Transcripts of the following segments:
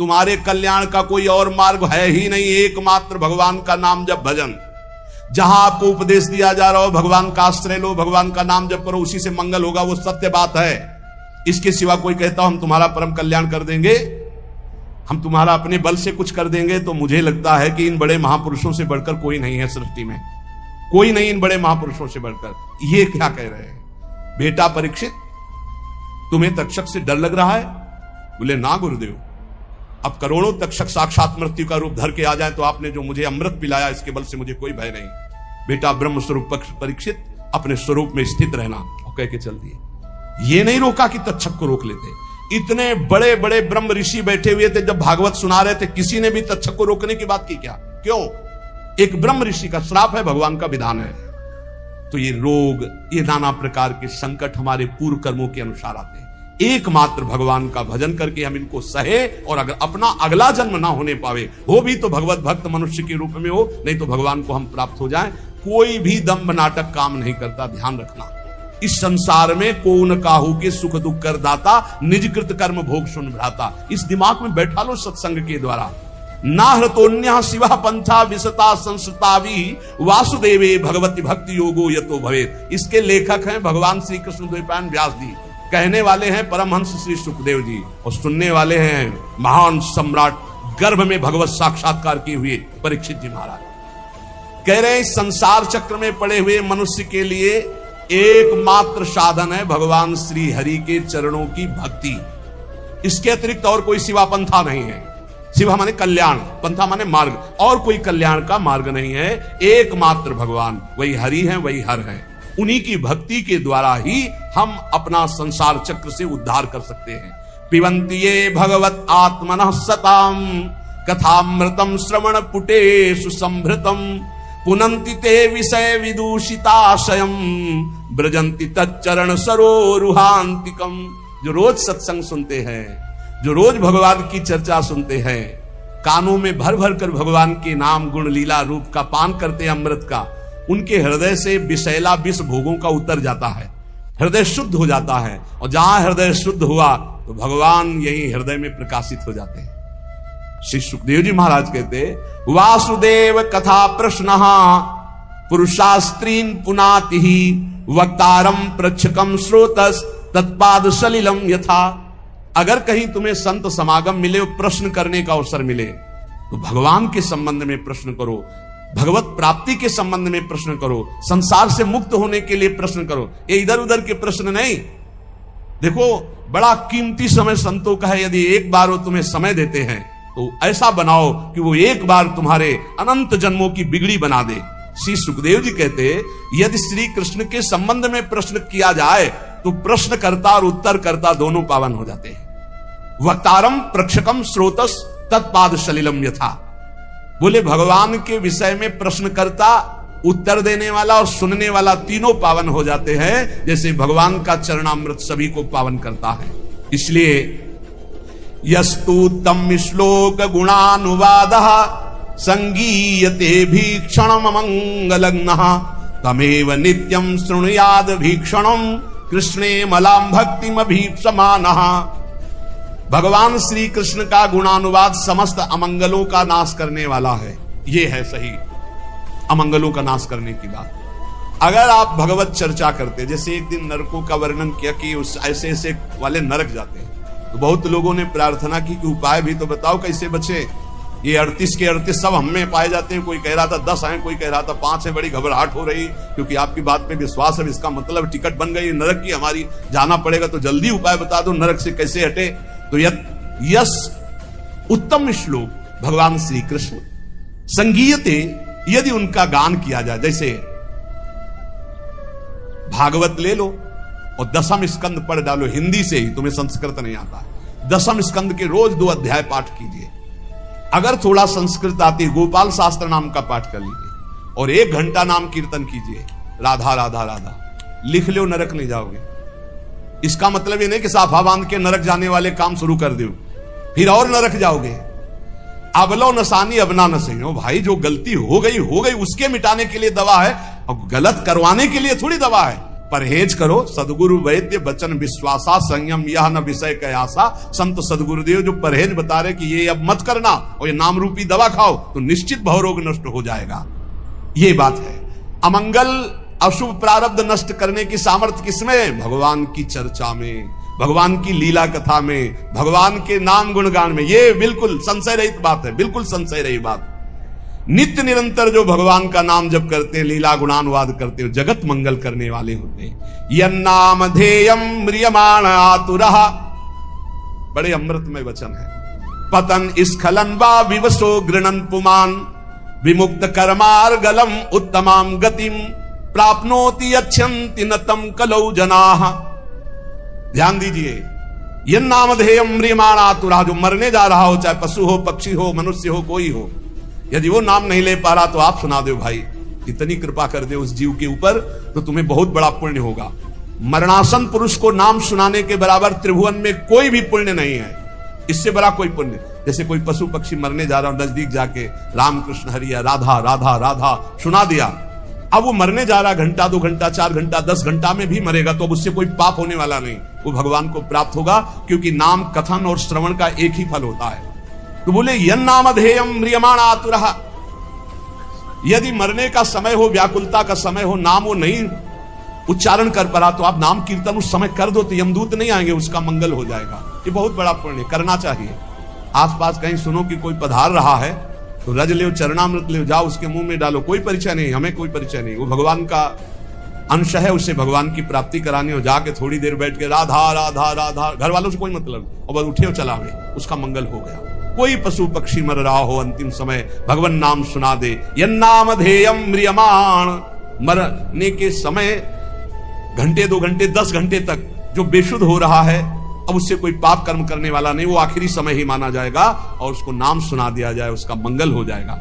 तुम्हारे कल्याण का कोई और मार्ग है ही नहीं, एकमात्र भगवान का नाम जप भजन। जहां आपको उपदेश दिया जा रहा हो भगवान का आश्रय लो, भगवान का नाम जप करो, उसी से मंगल होगा, वो सत्य बात है। इसके सिवा कोई कहता हम तुम्हारा परम कल्याण कर देंगे, हम तुम्हारा अपने बल से कुछ कर देंगे, तो मुझे लगता है कि इन बड़े महापुरुषों से बढ़कर कोई नहीं है सृष्टि में, कोई नहीं इन बड़े महापुरुषों से बढ़कर। ये क्या कह रहे हैं? बेटा परीक्षित, तुम्हें तक्षक से डर लग रहा है? बोले ना गुरुदेव, अब करोड़ों तक्षक साक्षात मृत्यु का रूप धर के आ जाए तो आपने जो मुझे अमृत पिलाया इसके बल से मुझे कोई भय नहीं। बेटा ब्रह्म स्वरूप परीक्षित, अपने स्वरूप में स्थित रहना, और कह के चल दिए। ये नहीं रोका कि तक्षक को रोक लेते। इतने बड़े बड़े ब्रह्म ऋषि बैठे हुए थे, जब भागवत सुना रहे थे किसी ने भी तक्षक को रोकने की बात की क्या? क्यों? एक ब्रह्म ऋषि का श्राप है, भगवान का विधान है। तो ये रोग, ये नाना प्रकार के संकट हमारे पूर्व कर्मों के अनुसार आते हैं। एकमात्र भगवान का भजन करके हम इनको सहे, और अगर अपना अगला जन्म ना होने पावे, हो भी तो भगवत भक्त मनुष्य के रूप में हो, नहीं तो भगवान को हम प्राप्त हो जाएं। कोई भी दंभ नाटक काम नहीं करता, ध्यान रखना। इस संसार में कौन काहू के सुख दुख कर दाता, निज कृत कर्म भोग सुन भ्राता। इस दिमाग में बैठा लो सत्संग के द्वारा। नाहृतोन्यः शिवः पंथा विसता संस्कृतावि वासुदेवे भगवती भक्ति योगो यतो भवेत्। इसके लेखक हैं भगवान श्री कृष्ण द्वैपायन व्यास जी, कहने वाले हैं परमहंस श्री सुखदेव जी, और सुनने वाले हैं महान सम्राट गर्भ में भगवत साक्षात्कार किए हुए परीक्षित जी महाराज। कह रहे हैं संसार चक्र में पड़े हुए मनुष्य के लिए एकमात्र साधन है भगवान श्री हरि के चरणों की भक्ति। इसके अतिरिक्त और कोई सिवा पंथा नहीं है। शिवा माने कल्याण, पंथा माने मार्ग, और कोई कल्याण का मार्ग नहीं है। एकमात्र भगवान, वही हरि है, वही हर है। उन्हीं की भक्ति के द्वारा ही हम अपना संसार चक्र से उद्धार कर सकते हैं। पिबन्ति ये भगवत आत्मनः सताम कथामृतम श्रवण पुटेषु संभृतम पुनन्ति ते विषय विदूषिताशयम ब्रजन्ति तच्चरण सरोरुहान्तिकम। जो रोज सत्संग सुनते हैं, जो रोज भगवान की चर्चा सुनते हैं, कानों में भर भर कर भगवान के नाम गुण लीला रूप का पान करते हैं अमृत का, उनके हृदय से विषैला विष भोगों का उतर जाता है, हृदय शुद्ध हो जाता है। और जहां हृदय शुद्ध हुआ तो भगवान यही हृदय में प्रकाशित हो जाते हैं। श्री सुखदेव जी महाराज कहते, वासुदेव कथा प्रश्न पुरुषास्त्रीन पुनाति वक्तारम प्रच्छकम श्रोतस तत्पाद सलिलम यथा। अगर कहीं तुम्हें संत समागम मिले, प्रश्न करने का अवसर मिले, तो भगवान के संबंध में प्रश्न करो, भगवत प्राप्ति के संबंध में प्रश्न करो, संसार से मुक्त होने के लिए प्रश्न करो। ये इधर उधर के प्रश्न नहीं। देखो, बड़ा कीमती समय संतों का है। यदि एक बार वो तुम्हें समय देते हैं तो ऐसा बनाओ कि वो एक बार तुम्हारे अनंत जन्मों की बिगड़ी बना दे। श्री सुखदेव जी कहते, यदि श्री कृष्ण के संबंध में प्रश्न किया जाए तो प्रश्नकर्ता और उत्तरकर्ता दोनों पावन हो जाते हैं। वक्तारम प्रक्षकम श्रोतस तत्पाद सलिलम यथा। बोले भगवान के विषय में प्रश्नकर्ता, उत्तर देने वाला और सुनने वाला तीनों पावन हो जाते हैं, जैसे भगवान का चरणामृत सभी को पावन करता है। इसलिए यस्तु तम श्लोक गुणानुवादः संगीयते भीक्षणम मंगलग्नः तमेव नित्यं शृणुयाद भीक्षणम कृष्णे मलाम भक्तिमभीप्समानः। भगवान श्री कृष्ण का गुणानुवाद समस्त अमंगलों का नाश करने वाला है। ये है सही अमंगलों का नाश करने की बात। अगर आप भगवत चर्चा करते, जैसे एक दिन नरकों का वर्णन किया कि उस ऐसे ऐसे वाले नरक जाते हैं, तो बहुत लोगों ने प्रार्थना की कि उपाय भी तो बताओ कैसे बचे। ये 38 के 38 सब हम में पाए जाते हैं। कोई कह रहा था 10 हैं, कोई कह रहा था 5 है। बड़ी घबराहट हो रही क्योंकि आपकी बात पे विश्वास है, इसका मतलब टिकट बन गई नरक की हमारी, जाना पड़ेगा, तो जल्दी उपाय बता दो नरक से कैसे हटे। तो यस उत्तम श्लोक भगवान श्री कृष्ण संगीयते, यदि उनका गान किया जाए, जैसे भागवत ले लो और 10वें स्कंद पढ़ डालो हिंदी से ही, तुम्हें संस्कृत नहीं आता, 10वें स्कंद के रोज 2 अध्याय पाठ कीजिए। अगर थोड़ा संस्कृत आती, गोपाल शास्त्र नाम का पाठ कर लीजिए और 1 घंटा नाम कीर्तन कीजिए, राधा राधा राधा, लिख लो, नरक नहीं जाओगे। इसका मतलब ये नहीं कि साफा बांध के नरक जाने वाले काम शुरू कर दो फिर और नरक जाओगे। अबलो नसानी अबना नसही हो भाई, जो गलती हो गई उसके मिटाने के लिए दवा है, और गलत करवाने के लिए थोड़ी दवा है। परहेज करो। सदगुरु वैद्य वचन विश्वासा, संयम यह न विषय कयासा। संत सदगुरुदेव जो परहेज बता रहे कि ये अब मत करना और ये नाम रूपी दवा खाओ तो निश्चित भवरोग नष्ट हो जाएगा। ये बात है। अमंगल अशुभ प्रारब्ध नष्ट करने की सामर्थ्य किसमें? भगवान की चर्चा में, भगवान की लीला कथा में, भगवान के नाम गुणगान में। ये बिल्कुल संशय रहित बात है, बिल्कुल संशय रहित बात। नित्य निरंतर जो भगवान का नाम जप करते हैं, लीला गुणानुवाद करते हो, जगत मंगल करने वाले होते हैं। यन्नाम ध्येयम म्रियमाण आतुरः, बड़े अमृतमय वचन है। पतन स्खलन वा विवशो गृणन पुमान, विमुक्त कर्मार्गलम उत्तमाम गतिम प्राप्नोति अच्छन्ति नतम कलौ जनाः। ध्यान दीजिए, यन्नामधेयम म्रियमाण आतुरः, जो मरने जा रहा हो, चाहे पशु हो, पक्षी हो, मनुष्य हो, कोई हो, यदि वो नाम नहीं ले पा रहा तो आप सुना दो भाई, इतनी कृपा कर दे उस जीव के ऊपर तो तुम्हें बहुत बड़ा पुण्य होगा। मरणासन पुरुष को नाम सुनाने के बराबर त्रिभुवन में कोई भी पुण्य नहीं है, इससे बड़ा कोई पुण्य। जैसे कोई पशु पक्षी मरने जा रहा हो, नजदीक जाके राम कृष्ण हरि या राधा राधा राधा सुना दिया, अब वो मरने जा रहा, घंटा 2 घंटा 4 घंटा 10 घंटा में भी मरेगा तो अब उससे कोई पाप होने वाला नहीं, वो भगवान को प्राप्त होगा, क्योंकि नाम कथन और श्रवण का एक ही फल होता है। तो बोले यन्नामधेयम म्रियमाण आतुरः, यदि मरने का समय हो, व्याकुलता का समय हो, नाम वो नहीं उच्चारण कर पा, तो आप नाम कीर्तन उस समय कर दो तो यमदूत नहीं आएंगे, उसका मंगल हो जाएगा। ये बहुत बड़ा पुण्य करना चाहिए। आसपास कहीं सुनो कि कोई पधार रहा है तो रज ले, चरणामृत ले, जाओ उसके मुंह में डालो, कोई परिचय नहीं, हमें कोई परिचय नहीं, वो भगवान का अंश है, उससे भगवान की प्राप्ति करानी हो। जाके थोड़ी देर बैठ के राधा राधा राधा, घर वालों से कोई मतलब, और बस उठे और चला गए, उसका मंगल हो गया। कोई पशु पक्षी मर रहा हो, अंतिम समय भगवान नाम सुना दे। यन्नामधेयम म्रियमाण, मरने के समय घंटे 2 घंटे 10 घंटे तक जो बेशुद्ध हो रहा है, अब उससे कोई पाप कर्म करने वाला नहीं, वो आखिरी समय ही माना जाएगा और उसको नाम सुना दिया जाए, उसका मंगल हो जाएगा।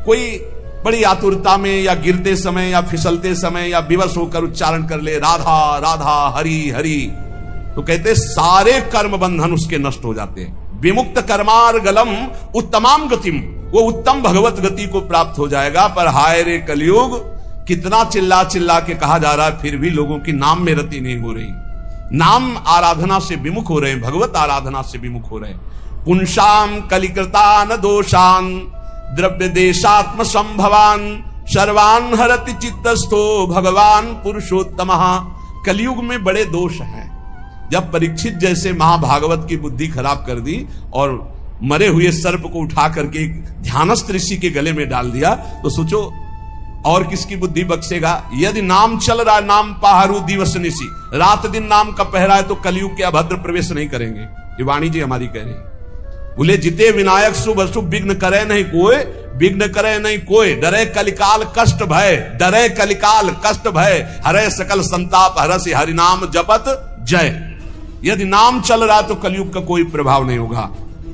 कोई बड़ी आतुरता में या गिरते समय या फिसलते समय या विवश होकर उच्चारण कर ले राधा राधा हरि हरि, तो कहते सारे कर्म बंधन उसके नष्ट हो जाते हैं। विमुक्त कर्मार्गलम उत्तमाम गतिम, वो उत्तम भगवत गति को प्राप्त हो जाएगा। पर हाय रे कलयुग, कितना चिल्ला चिल्ला के कहा जा रहा है, फिर भी लोगों की नाम में रति नहीं हो रही, नाम आराधना से विमुख हो रहे हैं, भगवत आराधना से विमुख हो रहे हैं। पुंसाम कलिकृतान दोषान द्रव्य देशात्म संभवान सर्वान हरति चित्तस्थो भगवान पुरुषोत्तमः। कलयुग में बड़े दोष हैं। जब परीक्षित जैसे महाभागवत की बुद्धि खराब कर दी और मरे हुए सर्प को उठा करके ध्यानस्थ ऋषि के गले में डाल दिया, तो सोचो और किसकी बुद्धि बख्शेगा। यदि नाम चल रहा है, नाम पहारू दिवस निशी, रात दिन नाम का पहरा है, तो कलयुग के अभद्र प्रवेश नहीं करेंगे। ये वाणी जी हमारी कह रही। बोले जिते विनायक शुभ अशुभ विघ्न करे नहीं कोई, विघ्न करे नहीं कोई, डरे कलिकाल कष्ट भय, डरे कलिकाल कष्ट भय, हरे सकल संताप हरसि हरिनाम जपत जय। यदि नाम चल रहा है तो कलयुग का कोई प्रभाव नहीं होगा।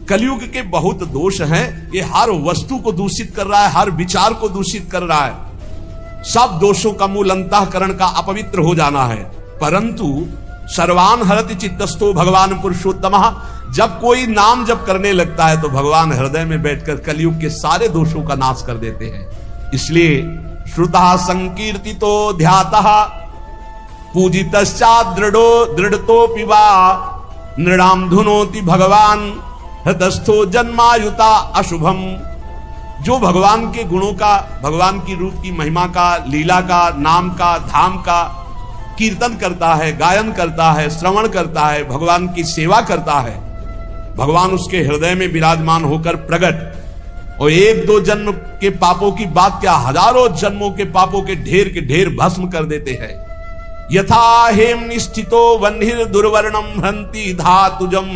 कलयुग के बहुत दोष हैं, ये हर वस्तु को दूषित कर रहा है, हर विचार को दूषित कर रहा है। सब दोषों का मूल अंतःकरण का अपवित्र हो जाना है। परंतु सर्वान हरति चित्तस्थो भगवान पुरुषोत्तमः, जब कोई नाम जप करने लगता है तो भगवान हृदय में बैठकर कलयुग के सारे दोषों का नाश कर देते हैं। इसलिए श्रुतः संकीर्तितो ध्यातः पूजितश्चात् दृढ़तोऽपि वा नृणाम धुनोति भगवान हृदस्थो जन्मायुता अशुभम। जो भगवान के गुणों का, भगवान की रूप की महिमा का, लीला का, नाम का, धाम का कीर्तन करता है, गायन करता है, श्रवण करता है, भगवान की सेवा करता है, भगवान उसके हृदय में विराजमान होकर प्रकट, और 1-2 जन्म के पापों की बात क्या, हजारों जन्मों के पापों के ढेर भस्म कर देते हैं। यथा हेम निष्ठितो वह्निर दुर्वर्णम हंति धातुजम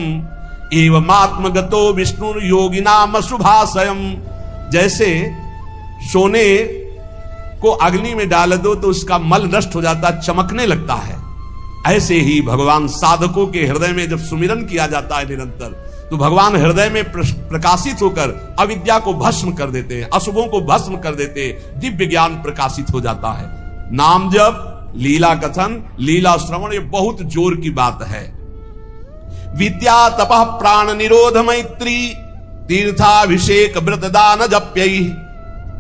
एवमात्मगतो विष्णु योगिनाम शुभाशयम। जैसे सोने को अग्नि में डाल दो तो उसका मल नष्ट हो जाता, चमकने लगता है, ऐसे ही भगवान साधकों के हृदय में जब सुमिरन किया जाता है निरंतर, तो भगवान हृदय में प्रकाशित होकर अविद्या को भस्म कर देते हैं, अशुभों को भस्म कर देते हैं, दिव्य ज्ञान प्रकाशित हो जाता है। नाम जप, लीला कथन, लीला श्रवण, ये बहुत जोर की बात है। विद्या तपः प्राण निरोध मैत्री तीर्थाभिषेक व्रत दान जप्यै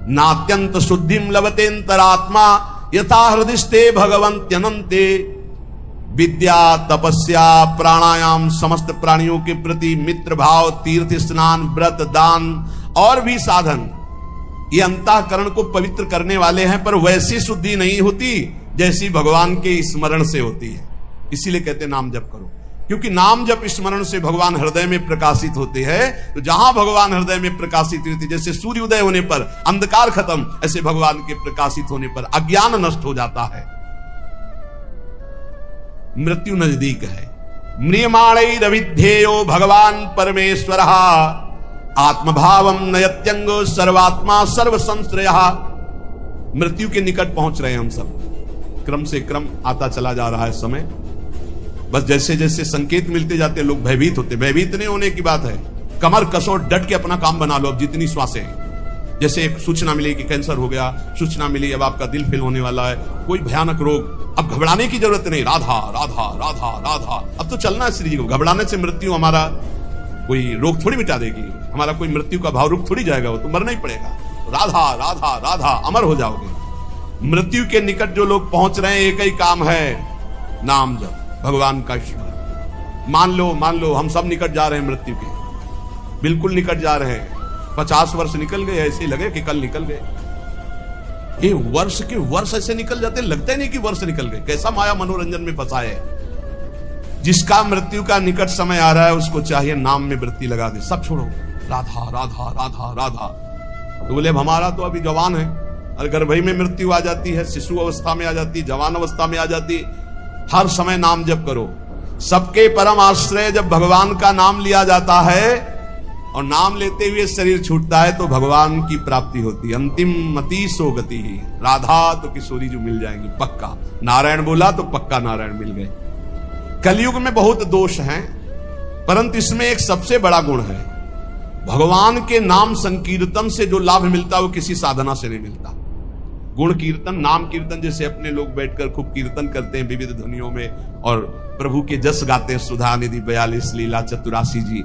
नात्यंत शुद्धिम लभतेन्तरात्मा यथा हृदिस्ते भगवन्त्यनन्ते विद्या तपस्या प्राणायाम समस्त प्राणियों के प्रति मित्र भाव तीर्थ स्नान व्रत दान और भी साधन ये अंतःकरण को पवित्र करने वाले हैं, पर वैसी शुद्धि नहीं होती जैसी भगवान के स्मरण से होती है। इसीलिए कहते नाम जप करो, क्योंकि नाम जप स्मरण से भगवान हृदय में प्रकाशित होते हैं। तो जहां भगवान हृदय में प्रकाशित होती, जैसे सूर्योदय होने पर अंधकार खत्म, ऐसे भगवान के प्रकाशित होने पर अज्ञान नष्ट हो जाता है, मृत्यु नजदीक है। म्रियमाणैरविध्येयो भगवान परमेश्वर आत्मभावम नयत्यंग सर्वात्मा सर्व संश्रय। मृत्यु के निकट पहुंच रहे हैं हम सब, क्रम से क्रम आता चला जा रहा है समय। बस जैसे जैसे संकेत मिलते जाते हैं लोग भयभीत होते। भयभीत नहीं होने की बात है, कमर कसो, डट के अपना काम बना लो। अब जितनी श्वासें, जैसे एक सूचना मिली कि कैंसर हो गया, सूचना मिली अब आपका दिल फेल होने वाला है, कोई भयानक रोग, अब घबराने की जरूरत नहीं। राधा राधा राधा राधा, अब तो चलना है श्री जी को। घबराने से मृत्यु हमारा कोई रोग थोड़ी मिटा देगी, हमारा कोई मृत्यु का भाव रुक थोड़ी जाएगा, वो तो मरना ही पड़ेगा। राधा राधा राधा, अमर हो जाओगे। मृत्यु के निकट जो लोग पहुंच रहे हैं, एक ही काम है, नाम जप, भगवान का स्मरण। मान लो हम सब निकट जा रहे हैं मृत्यु के, बिल्कुल निकट जा रहे हैं। 50 वर्ष निकल गए, ऐसे लगे कि कल निकल गए। ये वर्ष के वर्ष ऐसे निकल जाते, लगता ही नहीं कि वर्ष निकल गए। कैसा माया मनोरंजन में फंसा है। जिसका मृत्यु का निकट समय आ रहा है उसको चाहिए नाम में वृत्ति लगा दे, सब छोड़ो, राधा राधा राधा राधा। तो बोले हमारा तो अभी जवान है, और गर्भ में मृत्यु आ जाती है, शिशु अवस्था में आ जाती है, जवान अवस्था में आ जाती है। हर समय नाम जप करो। सबके परम आश्रय जब भगवान का नाम लिया जाता है और नाम लेते हुए शरीर छूटता है तो भगवान की प्राप्ति होती है। अंतिम मति सो गति ही। राधा तो किशोरी जो मिल जाएंगी पक्का। नारायण बोला तो पक्का नारायण मिल गए। कलयुग में बहुत दोष हैं, परंतु इसमें एक सबसे बड़ा गुण है, भगवान के नाम संकीर्तन से जो लाभ मिलता है वो किसी साधना से नहीं मिलता। गुण कीर्तन, नाम कीर्तन, जैसे अपने लोग बैठकर खूब कीर्तन करते हैं विविध ध्वनियों में और प्रभु के जस गाते हैं, सुधा निधि 42 लीला 84 जी।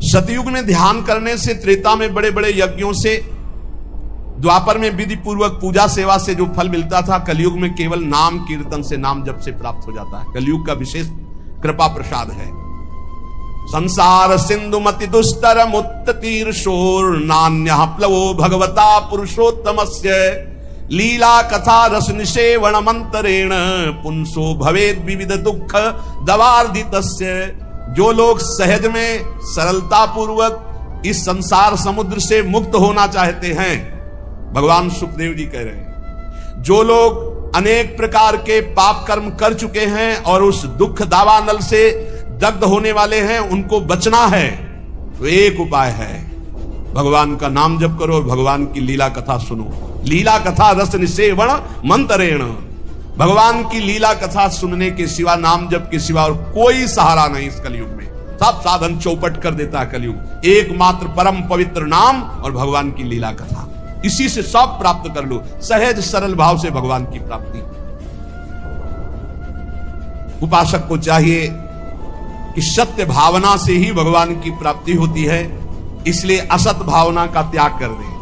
सतयुग में ध्यान करने से, त्रेता में बड़े बड़े यज्ञों से, द्वापर में विधि पूर्वक पूजा सेवा से जो फल मिलता था, कलयुग में केवल नाम कीर्तन से, नाम जप से प्राप्त हो जाता है। कलयुग का विशेष कृपा प्रसाद है। संसार सिंधु मति दुस्तर मुत्त तीर्षोर नान्यः प्लवो भगवता पुरुषोत्तमस्य लीला कथा रस निषेवण मंतरेण पुंसो भवेद विविध दुख दवार्दितस्य। जो लोग सहज में सरलता पूर्वक इस संसार समुद्र से मुक्त होना चाहते हैं, भगवान सुखदेव जी कह रहे हैं, जो लोग अनेक प्रकार के पाप कर्म कर चुके हैं और उस दुख दावानल से दग्ध होने वाले हैं, उनको बचना है तो एक उपाय है, भगवान का नाम जप करो, भगवान की लीला कथा सुनो। लीला कथा रस निषेवण मंतरेण। भगवान की लीला कथा सुनने के सिवा, नाम जप के सिवा और कोई सहारा नहीं इस कलयुग में। सब साधन चौपट कर देता है कलयुग। एकमात्र परम पवित्र नाम और भगवान की लीला कथा, इसी से सब प्राप्त कर लो। सहज सरल भाव से भगवान की प्राप्ति। उपासक को चाहिए कि सत्य भावना से ही भगवान की प्राप्ति होती है, इसलिए असत भावना का त्याग कर दे।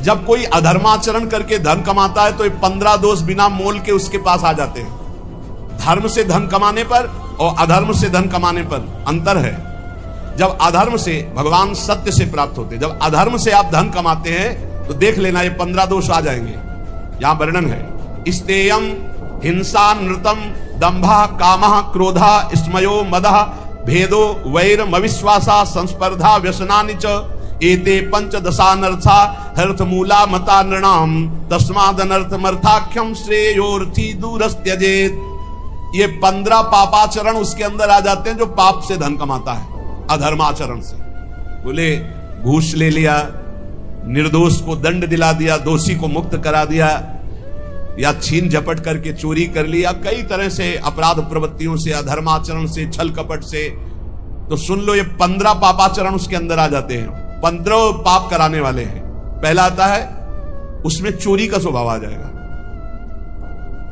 जब कोई अधर्माचरण करके धन कमाता है तो ये 15 दोष बिना मोल के उसके पास आ जाते हैं। धर्म से धन कमाने पर और अधर्म से धन कमाने पर अंतर है। जब अधर्म से, भगवान सत्य से प्राप्त होते, जब अधर्म से आप धन कमाते हैं तो देख लेना ये 15 दोष आ जाएंगे। यहां वर्णन है, स्तेयम हिंसा नृतम दंभा कामः क्रोधा स्मयो मदः भेदो वैरम अविश्वासा संस्पर्धा व्यसनानि च एते पंचदशानर्था हर्थमूला मता नृणाम तस्मादनर्थमर्थाख्यम श्रेयोर्थी दूरस्त्यजेत। ये 15 पापाचरण उसके अंदर आ जाते हैं जो पाप से धन कमाता है, अधर्माचरण से। बोले घूस ले लिया, निर्दोष को दंड दिला दिया, दोषी को मुक्त करा दिया, या छीन झपट करके चोरी कर लिया, कई तरह से अपराध प्रवृत्तियों से, अधर्माचरण से, छल कपट से। तो सुन लो, ये 15 पापाचरण उसके अंदर आ जाते हैं। 15 पाप कराने वाले हैं। पहला आता है, उसमें चोरी का स्वभाव आ जाएगा।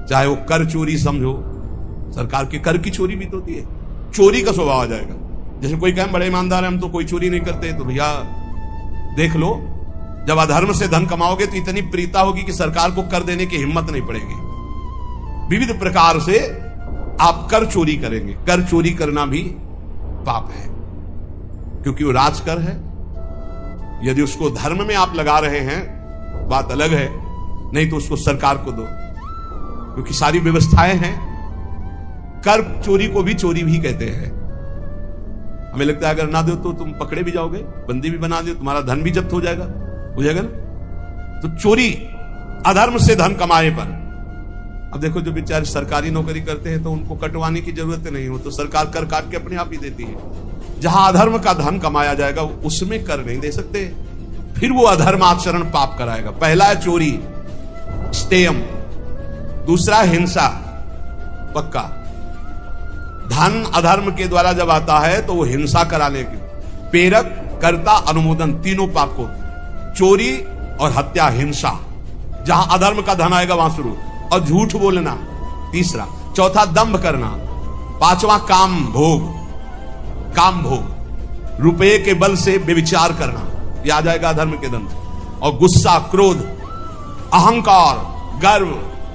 चाहे वो कर चोरी समझो, सरकार के कर की चोरी भी तो होती है, चोरी का स्वभाव आ जाएगा। जैसे कोई कहे बड़े ईमानदार है, हम तो कोई चोरी नहीं करते, तो भैया देख लो, जब अधर्म से धन कमाओगे तो इतनी प्रीता होगी कि सरकार को कर देने की हिम्मत नहीं पड़ेगी। विविध प्रकार से आप कर चोरी करेंगे। कर चोरी करना भी पाप है, क्योंकि वो राजकर है। यदि उसको धर्म में आप लगा रहे हैं बात अलग है, नहीं तो उसको सरकार को दो, क्योंकि सारी व्यवस्थाएं हैं। कर चोरी को भी चोरी भी कहते हैं। हमें लगता है अगर ना दो तो तुम पकड़े भी जाओगे, बंदी भी बना दो, तुम्हारा धन भी जब्त हो जाएगा ना। तो चोरी अधर्म से धन कमाए पर। अब देखो जो बेचारे सरकारी नौकरी करते हैं तो उनको कटवाने की जरूरत नहीं हो, तो सरकार कर काट के अपने आप ही देती है। जहां अधर्म का धन कमाया जाएगा उसमें कर नहीं दे सकते, फिर वो अधर्म आचरण पाप कराएगा। पहला है चोरी, स्टेयम। दूसरा हिंसा, पक्का। धन अधर्म के द्वारा जब आता है तो वो हिंसा कराने की, प्रेरक, कर्ता, अनुमोदन, तीनों पाप को। चोरी और हत्या, हिंसा। जहां अधर्म का धन आएगा वहां शुरू। और झूठ बोलना, तीसरा। चौथा दंभ करना। पांचवा काम भोग, काम भोग, रुपए के बल से व्यभिचार करना, यह आ जाएगा अधर्म के धन से। और गुस्सा, क्रोध, अहंकार, गर्व,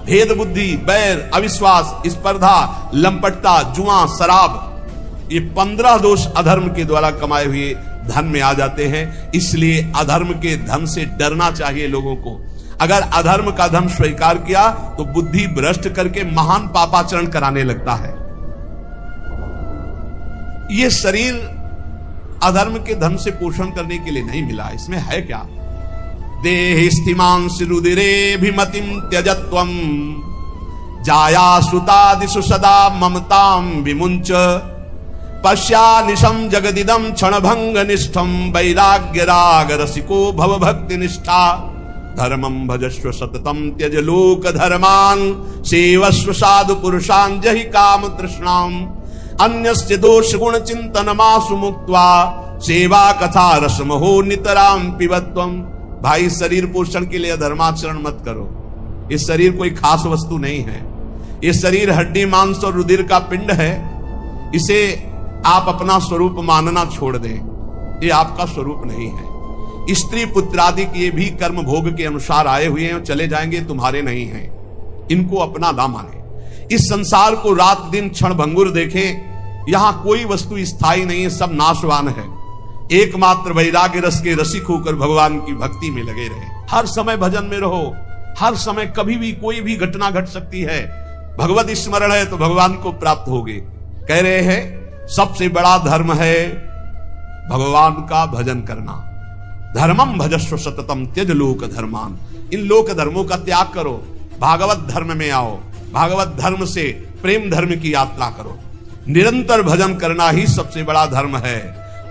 भेद बुद्धि, बैर, अविश्वास, स्पर्धा, लंपटता, जुआ, शराब, ये 15 दोष अधर्म के द्वारा कमाए हुए धन में आ जाते हैं। इसलिए अधर्म के धन से डरना चाहिए लोगों को। अगर अधर्म का धन स्वीकार किया तो बुद्धि भ्रष्ट करके महान पापाचरण कराने लगता है। यह शरीर अधर्म के धन से पोषण करने के लिए नहीं मिला। इसमें है क्या? देहि स्थिमांस रुदिरेभिमतिम त्यजत्वम जाया सुतादिषु सदा ममताम विमुंच पश्यानिशम जगदिदम क्षणभंग निष्ठम वैराग्य राग रसिको भव भक्ति निष्ठा धर्मम भजस्व सततम त्यज लोक धर्मान सेवस्व साधु पुरुषान जहि काम तृष्णाम अन्यस्य दोष गुण चिंतन मासु मुक्त्वा सेवा कथा रसमहो नितराम पिबत्वम। भाई, शरीर पोषण के लिए धर्माचरण मत करो। इस शरीर कोई खास वस्तु नहीं है। ये शरीर हड्डी मांस और रुधिर का पिंड है। इसे आप अपना स्वरूप मानना छोड़ दें। ये आपका स्वरूप नहीं है। स्त्री पुत्र आदि के भी कर्म भोग के अनुसार आए हुए हैं, चले जाएंगे, तुम्हारे नहीं हैं। इनको अपना ना माने। इस संसार को रात दिन क्षण भंगुर देखें। यहां कोई वस्तु स्थायी नहीं है, सब नाशवान है। एकमात्र वैराग्य रस के रसिक होकर भगवान की भक्ति में लगे रहे। हर समय भजन में रहो। हर समय कभी भी कोई भी घटना घट सकती है। भगवत स्मरण है तो भगवान को प्राप्त होगे। कह रहे हैं सबसे बड़ा धर्म है भगवान का भजन करना। धर्मम भजस्व सततम त्यज लोक धर्मान। इन लोक धर्मों का त्याग करो, भागवत धर्म में आओ। भागवत धर्म से प्रेम धर्म की यात्रा करो। निरंतर भजन करना ही सबसे बड़ा धर्म है।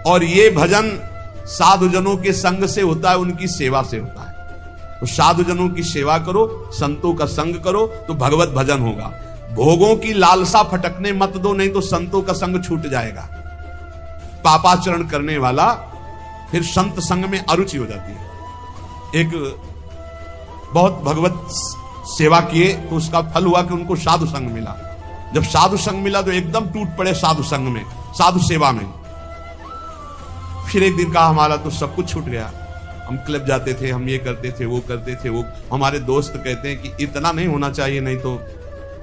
और ये भजन साधुजनों के संग से होता है, उनकी सेवा से होता है। तो साधुजनों की सेवा करो, संतों का संग करो तो भगवत भजन होगा। भोगों की लालसा फटकने मत दो, नहीं तो संतों का संग छूट जाएगा। पापाचरण करने वाला फिर संत संग में अरुचि हो जाती है। एक बहुत भगवत सेवा किए तो उसका फल हुआ कि उनको साधु संग मिला। जब साधु संग मिला तो एकदम टूट पड़े साधु संग में, साधु सेवा में। फिर एक दिन कहा हमारा तो सब कुछ छूट गया। हम क्लब जाते थे, हम ये करते थे, वो करते थे। वो हमारे दोस्त कहते हैं कि इतना नहीं होना चाहिए, नहीं तो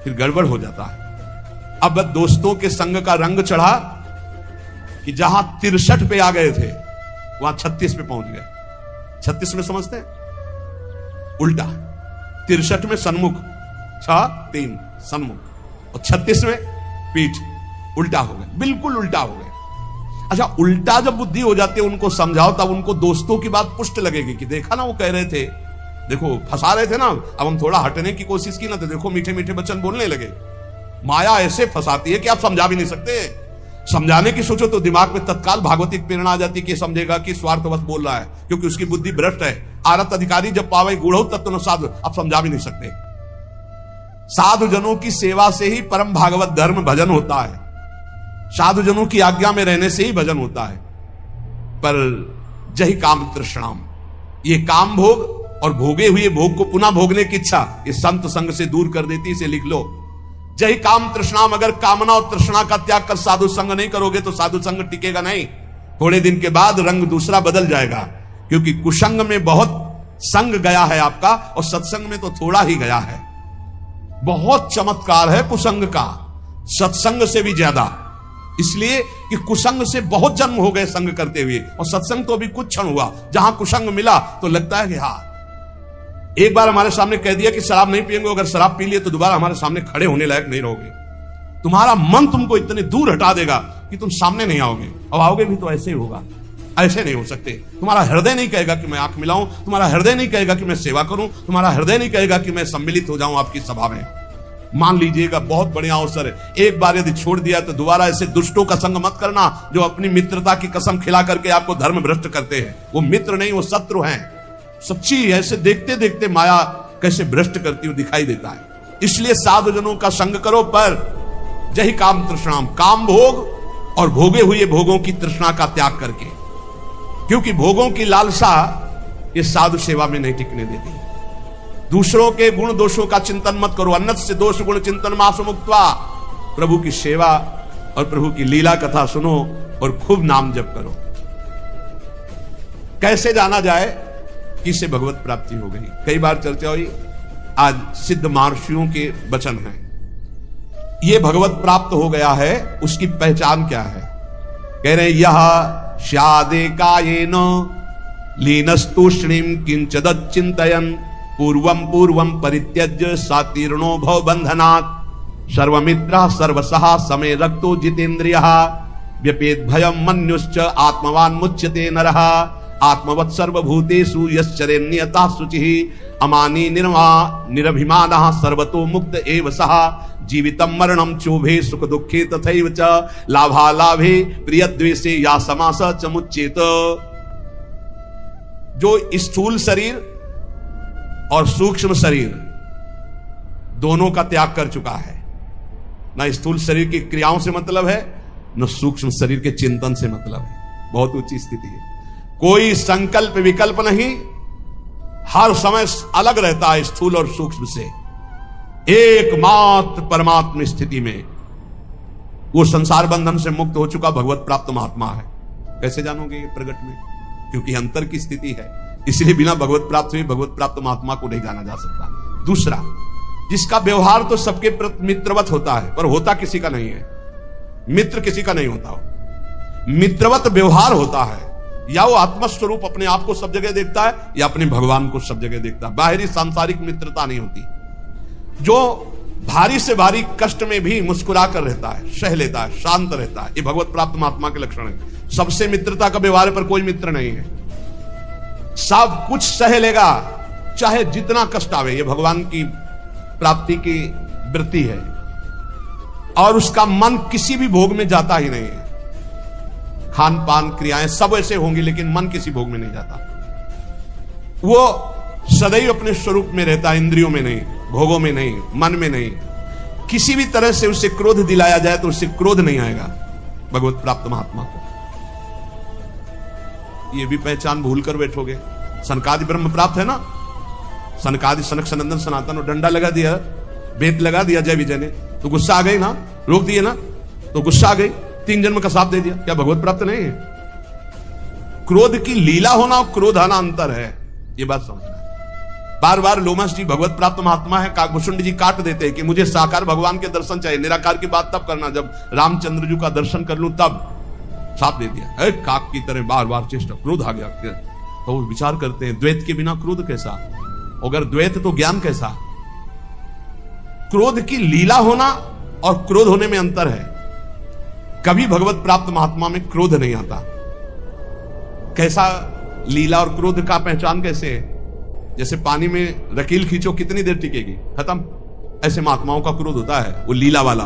फिर गड़बड़ हो जाता है। अब दोस्तों के संग का रंग चढ़ा कि जहां 63 पे आ गए थे वहां 36 पे पहुंच गए। 36 में समझते हैं उल्टा, 63 में सन्मुख, 3 सन्मुख, और 36 में पीठ, उल्टा हो गए, बिल्कुल उल्टा हो गए। अच्छा, उल्टा जब बुद्धि हो जाती है उनको समझाओ, तब उनको दोस्तों की बात पुष्ट लगेगी कि देखा ना वो कह रहे थे, देखो फंसा रहे थे ना। अब हम थोड़ा हटने की कोशिश की ना तो देखो मीठे मीठे वचन बोलने लगे। माया ऐसे फंसाती है कि आप समझा भी नहीं सकते। समझाने की सोचो तो दिमाग में तत्काल भागवतिक प्रेरणा आ जाती है कि समझेगा कि स्वार्थवश बोल रहा है, क्योंकि उसकी बुद्धि भ्रष्ट है। आरत अधिकारी जब पावे गूढ़ तत्व न साधु, आप समझा भी नहीं सकते। साधु जनों की सेवा से ही परम भागवत धर्म भजन होता है। साधु जनों की आज्ञा में रहने से ही भजन होता है। पर जहि काम तृष्णाम, ये काम भोग और भोगे हुए भोग को पुनः भोगने की इच्छा ये संत संग से दूर कर देती। इसे लिख लो, जय काम तृष्णाम। अगर कामना और तृष्णा का त्याग कर साधु संग नहीं करोगे तो साधु संग टिकेगा नहीं। थोड़े दिन के बाद रंग दूसरा बदल जाएगा, क्योंकि कुसंग में बहुत संग गया है आपका, और सत्संग में तो थोड़ा ही गया है। बहुत चमत्कार है कुसंग का, सत्संग से भी ज्यादा। इसलिए कि कुसंग से बहुत जन्म हो गए संग करते हुए, और सत्संग तो अभी कुछ क्षण हुआ। जहां कुसंग मिला तो लगता है कि हाँ, एक बार हमारे सामने कह दिया कि शराब नहीं पिएंगे, अगर शराब पी लिए तो दोबारा हमारे सामने खड़े होने लायक नहीं रहोगे। तुम्हारा मन तुमको इतने दूर हटा देगा कि तुम सामने नहीं आओगे, और आओगे भी तो ऐसे ही होगा, ऐसे नहीं हो सकते। तुम्हारा हृदय नहीं कहेगा कि मैं आंख मिलाऊं, तुम्हारा हृदय नहीं कहेगा कि मैं सेवा करूं, तुम्हारा हृदय नहीं कहेगा कि मैं सम्मिलित हो जाऊं आपकी सभा में। मान लीजिएगा बहुत बढ़िया अवसर है, एक बार यदि छोड़ दिया तो दोबारा ऐसे दुष्टों का संग मत करना जो अपनी मित्रता की कसम खिला करके आपको धर्म भ्रष्ट करते हैं। वो मित्र नहीं, वो शत्रु हैं। सच्ची ऐसे देखते देखते माया कैसे भ्रष्ट करती हुई दिखाई देता है। इसलिए साधु जनों का संग करो, पर जही काम तृष्णाम, काम भोग और भोगे हुए भोगों की तृष्णा का त्याग करके, क्योंकि भोगों की लालसा ये साधु सेवा में नहीं टिकने देती। दूसरों के गुण दोषों का चिंतन मत करो, अन्नत से दोष गुण चिंतन मासु मुक्त्वा। प्रभु की सेवा और प्रभु की लीला कथा सुनो और खूब नाम जप करो। कैसे जाना जाए कि इससे भगवत प्राप्ति हो गई? कई बार चर्चा हुई, आज सिद्ध महर्षियों के वचन हैं। ये भगवत प्राप्त हो गया है, उसकी पहचान क्या है? कह रहे यह स्यादे कायेन लीनस्तूष्णीम किंचदत् चिंतयन् पूर्वम परित्यज्य सातीर्णो भव बंधनात् सर्वमित्रः सर्वसहा समय रक्तो जितेन्द्रियः व्यपेत भयम मन्युश्च आत्मवान् मुच्यते नरः आत्मवत् सर्वभूतेषु यश्चरेन्नियता शुचिः अमानी निरभिमानः सर्वतो मुक्त एव सः जीवितम मरणम चोभे सुख दुखे तथैव च लाभालाभे प्रियद्वेषे या समास च मुच्येत। जो स्थूल शरीर और सूक्ष्म शरीर दोनों का त्याग कर चुका है, ना स्थूल शरीर की क्रियाओं से मतलब है, न सूक्ष्म शरीर के चिंतन से मतलब है। बहुत ऊंची स्थिति है। कोई संकल्प विकल्प नहीं, हर समय अलग रहता है स्थूल और सूक्ष्म से। एकमात्र परमात्म स्थिति में वो संसार बंधन से मुक्त हो चुका भगवत प्राप्त महात्मा है। कैसे जानोगे ये प्रगट में? क्योंकि अंतर की स्थिति है, इसलिए बिना भगवत प्राप्त हुए भगवत प्राप्त महात्मा को नहीं जाना जा सकता। दूसरा, जिसका व्यवहार तो सबके प्रति मित्रवत होता है, पर होता किसी का नहीं है। मित्र किसी का नहीं होता, मित्रवत व्यवहार होता है। या वो आत्मस्वरूप अपने आप को सब जगह देखता है, या अपने भगवान को सब जगह देखता है। बाहरी सांसारिक मित्रता नहीं होती। जो भारी से भारी कष्ट में भी मुस्कुरा कर रहता है, सह लेता है, शांत रहता है, ये भगवत प्राप्त महात्मा के लक्षण है। सबसे मित्रता का व्यवहार पर कोई मित्र नहीं है। सब कुछ सह लेगा, चाहे जितना कष्ट आवे। ये भगवान की प्राप्ति की वृत्ति है, और उसका मन किसी भी भोग में जाता ही नहीं है। खान पान क्रियाएं सब ऐसे होंगी, लेकिन मन किसी भोग में नहीं जाता। वो सदैव अपने स्वरूप में रहता है, इंद्रियों में नहीं, भोगों में नहीं, मन में नहीं। किसी भी तरह से उसे क्रोध दिलाया जाए तो उससे क्रोध नहीं आएगा भगवत प्राप्त महात्मा को। ये भी पहचान भूल कर बैठोगे। सनकादि ब्रह्म प्राप्त है ना, सनकादि सनक सनंदन सनातन, और डंडा लगा दिया, बेत लगा दिया जय विजय ने, तो गुस्सा आ गई ना, रोक दिए ना, तो गुस्सा आ गई, 3 जन्म का साथ दे दिया। क्या भगवत प्राप्त नहीं है? क्रोध की लीला होना और क्रोध आना अंतर है, ये बात समझना। बार बार लोमस जी भगवत प्राप्त महात्मा है, काकभूषुंड जी काट देते हैं कि मुझे साकार भगवान के दर्शन चाहिए। निराकार की बात तब करना जब रामचंद्र जी का दर्शन कर लूं, तब साथ दे दिया। काक की तरह बार बार चेष्टा, क्रोध आ गया। तो वो विचार करते हैं, द्वैत के बिना क्रोध कैसा? अगर द्वैत तो ज्ञान कैसा? क्रोध की लीला होना और क्रोध होने में अंतर है। कभी भगवत प्राप्त महात्मा में क्रोध नहीं आता। कैसा लीला और क्रोध का पहचान कैसे है? जैसे पानी में रकील खींचो, कितनी देर टिकेगी? खत्म। ऐसे महात्माओं का क्रोध होता है, वो लीला वाला।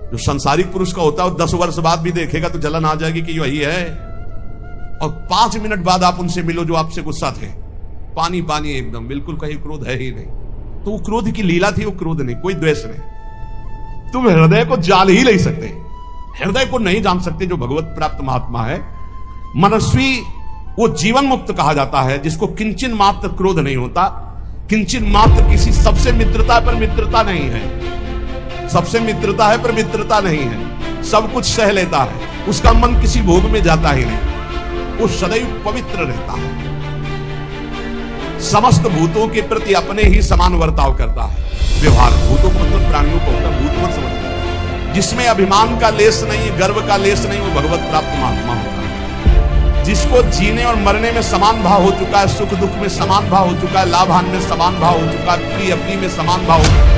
जो संसारिक पुरुष का होता है, वो 10 वर्ष बाद भी देखेगा तो जलन आ जाएगी कि वही है, और 5 मिनट बाद आप उनसे मिलो जो आपसे गुस्सा थे, पानी पानी एकदम, बिल्कुल कहीं क्रोध है ही नहीं। तो वो क्रोध की लीला थी, वो क्रोध नहीं, कोई द्वेष नहीं। तुम हृदय को जान ही नहीं सकते, हृदय को नहीं जान सकते जो भगवत प्राप्त महात्मा है। मनस्वी वो जीवन मुक्त कहा जाता है, जिसको किंचन मात्र क्रोध नहीं होता। किंचन मात्र किसी, सबसे मित्रता पर मित्रता नहीं है, सबसे मित्रता है पर मित्रता नहीं है। सब कुछ सह लेता है, उसका मन किसी भोग में जाता ही नहीं, वो सदैव पवित्र रहता है। समस्त भूतों के प्रति अपने ही समान वर्ताव करता है। व्यवहार भूतों को मतलब प्राणियों को होता, भूत मत समझ। जिसमें अभिमान का लेस नहीं, गर्व का लेस नहीं, वो भगवत प्राप्त महात्मा होता है। जिसको जीने और मरने में समान भाव हो चुका है, सुख दुख में समान भाव हो चुका है, लाभ हानि में समान भाव हो चुका है, प्रिय अपनी में समान भाव हो चुका है,